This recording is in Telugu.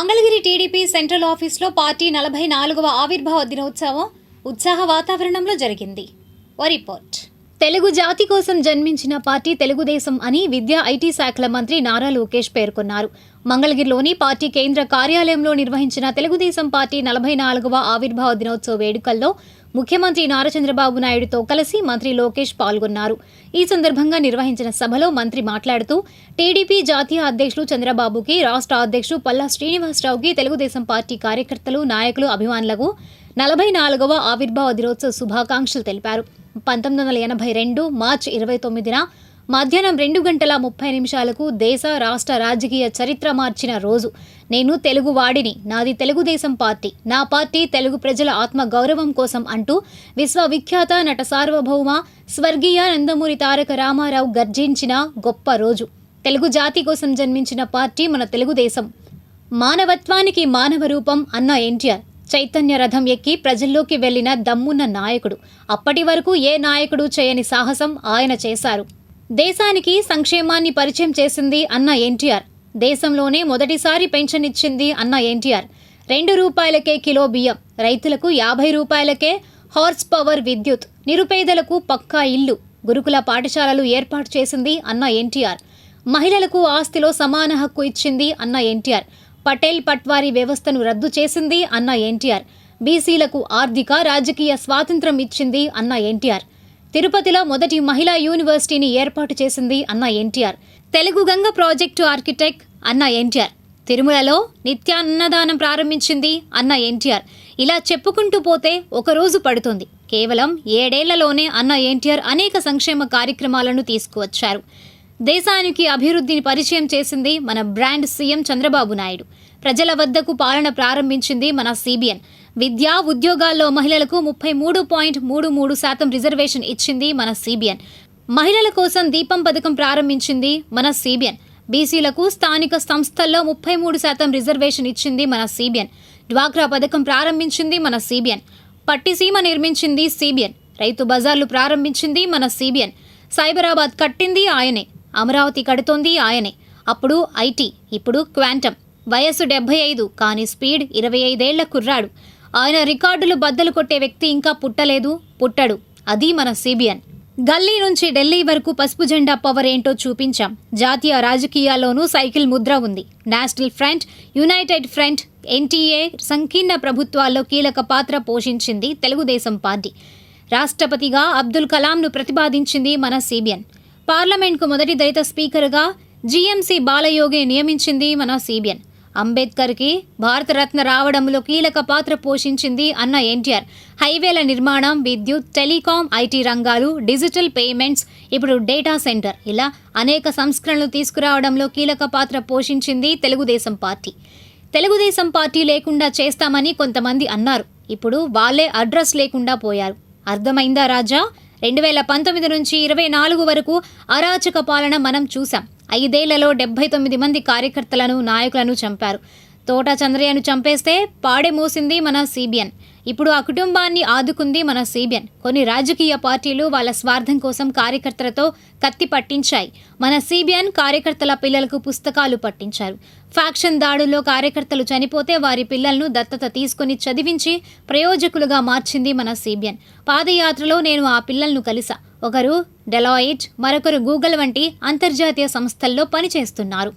మంగళగిరి టీడీపీ సెంట్రల్ ఆఫీస్లో పార్టీ 44వ ఆవిర్భావ దినోత్సవం ఉత్సాహ వాతావరణంలో జరిగింది. ఓ రిపోర్ట్. తెలుగు జాతి కోసం జన్మించిన పార్టీ తెలుగుదేశం అని విద్యా ఐటీ శాఖల మంత్రి నారా లోకేష్ పేర్కొన్నారు. మంగళగిరిలోని పార్టీ కేంద్ర కార్యాలయంలో నిర్వహించిన తెలుగుదేశం పార్టీ 44వ ఆవిర్భావ దినోత్సవ వేడుకల్లో ముఖ్యమంత్రి నారా చంద్రబాబు నాయుడుతో కలిసి మంత్రి లోకేష్ పాల్గొన్నారు. ఈ సందర్భంగా నిర్వహించిన సభలో మంత్రి మాట్లాడుతూ టీడీపీ జాతీయ అధ్యక్షులు చంద్రబాబుకి, రాష్ట్ర అధ్యక్షులు పల్లా శ్రీనివాసరావుకి, తెలుగుదేశం పార్టీ కార్యకర్తలు, నాయకులు, అభిమానులకు 44వ ఆవిర్భావ దినోత్సవ శుభాకాంక్షలు తెలిపారు. 1982 మార్చి 29న మధ్యాహ్నం 2:30 దేశ, రాష్ట్ర రాజకీయ చరిత్ర మార్చిన రోజు. నేను తెలుగువాడిని, నాది తెలుగుదేశం పార్టీ, నా పార్టీ తెలుగు ప్రజల ఆత్మ గౌరవం కోసం అంటూ విశ్వవిఖ్యాత నట సార్వభౌమ స్వర్గీయ నందమూరి తారక రామారావు గర్జించిన గొప్ప రోజు. తెలుగు జాతి కోసం జన్మించిన పార్టీ మన తెలుగుదేశం. మానవత్వానికి మానవ రూపం అన్న ఎన్టీఆర్. చైతన్య రథం ఎక్కి ప్రజల్లోకి వెళ్లిన దమ్మున్న నాయకుడు. అప్పటి వరకు ఏ నాయకుడు చేయని సాహసం ఆయన చేశారు. దేశానికి సంక్షేమాన్ని పరిచయం చేసింది అన్న ఎన్టీఆర్. దేశంలోనే మొదటిసారి పెన్షన్ ఇచ్చింది అన్న ఎన్టీఆర్. 2 రూపాయలకే కిలో బియ్యం, రైతులకు 50 రూపాయలకే హార్స్ పవర్ విద్యుత్, నిరుపేదలకు పక్కా ఇల్లు, గురుకుల పాఠశాలలు ఏర్పాటు చేసింది అన్న ఎన్టీఆర్. మహిళలకు ఆస్తిలో సమాన హక్కు ఇచ్చింది అన్న ఎన్టీఆర్. పటేల్ పట్వారీ వ్యవస్థను రద్దు చేసింది అన్న ఎన్టీఆర్. బీసీలకు ఆర్థిక, రాజకీయ స్వాతంత్రం ఇచ్చింది అన్న ఎన్టీఆర్. తిరుపతిలో మొదటి మహిళా యూనివర్సిటీని ఏర్పాటు చేసింది అన్న ఎన్టీఆర్. తెలుగు గంగ ప్రాజెక్టు ఆర్కిటెక్ట్ అన్న ఎన్టీఆర్. తిరుమలలో నిత్యాన్నదానం ప్రారంభించింది అన్న ఎన్టీఆర్. ఇలా చెప్పుకుంటూ పోతే ఒక రోజు పడుతుంది. కేవలం 7 ఏళ్లలోనే అన్న ఎన్టీఆర్ అనేక సంక్షేమ కార్యక్రమాలను తీసుకువచ్చారు. దేశానికి అభివృద్ధిని పరిచయం చేసింది మన బ్రాండ్ సీఎం చంద్రబాబు నాయుడు. ప్రజల వద్దకు పాలన ప్రారంభించింది మన సిబిఎన్. విద్యా, ఉద్యోగాల్లో మహిళలకు 33.33% రిజర్వేషన్ ఇచ్చింది మన సిబిఎన్. మహిళల కోసం దీపం పథకం ప్రారంభించింది మన సిబిఎన్. బీసీలకు స్థానిక సంస్థల్లో 33% రిజర్వేషన్ ఇచ్చింది మన సిబిఎన్. డ్వాక్రా పథకం ప్రారంభించింది మన సిబిఎన్. పట్టిసీమ నిర్మించింది సిబిఎన్. రైతు బజార్లు ప్రారంభించింది మన సిబిఎన్. సైబరాబాద్ కట్టింది ఆయనే. అమరావతి కడుతోంది ఆయనే. అప్పుడు ఐటీ, ఇప్పుడు క్వాంటమ్. వయస్సు 75 కానీ స్పీడ్ 25 ఏళ్ల కుర్రాడు. ఆయన రికార్డులు బద్దలు కొట్టే వ్యక్తి ఇంకా పుట్టడు. అది మన సిబిఎన్. గల్లీ నుంచి ఢిల్లీ వరకు పసుపు జెండా పవర్ ఏంటో చూపించాం. జాతీయ రాజకీయాల్లోనూ సైకిల్ ముద్ర ఉంది. National front, United front, NTA సంకీర్ణ ప్రభుత్వాల్లో కీలక పాత్ర పోషించింది తెలుగుదేశం పార్టీ. రాష్ట్రపతిగా అబ్దుల్ కలాంను ప్రతిపాదించింది మన సిబిఎన్. పార్లమెంట్కు మొదటి దళిత స్పీకర్గా జీఎంసీ బాలయోగిని నియమించింది మన సిబిఎన్. అంబేద్కర్కి భారతరత్న రావడంలో కీలక పాత్ర పోషించింది అన్న ఎన్టీఆర్. హైవేల నిర్మాణం, విద్యుత్, టెలికాం, ఐటీ రంగాలు, డిజిటల్ పేమెంట్స్, ఇప్పుడు డేటా సెంటర్, ఇలా అనేక సంస్కరణలు తీసుకురావడంలో కీలక పాత్ర పోషించింది తెలుగుదేశం పార్టీ. తెలుగుదేశం పార్టీ లేకుండా చేస్తామని కొంతమంది అన్నారు. ఇప్పుడు వాళ్ళే అడ్రస్ లేకుండా పోయారు. అర్థమైందా రాజా? 2019 నుంచి 24 వరకు అరాచక పాలన మనం చూసాం. 5 ఏళ్లలో 79 మంది కార్యకర్తలను, నాయకులను చంపారు. తోట చంద్రయ్యను చంపేస్తే పాడె మోసింది మన సిబిఎన్. ఇప్పుడు ఆ కుటుంబాన్ని ఆదుకుంది మన సిబిఎన్. కొన్ని రాజకీయ పార్టీలు వాళ్ళ స్వార్థం కోసం కార్యకర్తలతో కత్తి పట్టించాయి. మన సిబిఎన్ కార్యకర్తల పిల్లలకు పుస్తకాలు పట్టించారు. ఫ్యాక్షన్ దాడుల్లో కార్యకర్తలు చనిపోతే వారి పిల్లలను దత్తత తీసుకుని చదివించి ప్రయోజకులుగా మార్చింది మన సిబిఎన్. పాదయాత్రలో నేను ఆ పిల్లలను కలిసా. ఒకరు డెలాయిట్, మరొకరు గూగుల్ వంటి అంతర్జాతీయ సంస్థల్లో పనిచేస్తున్నారు.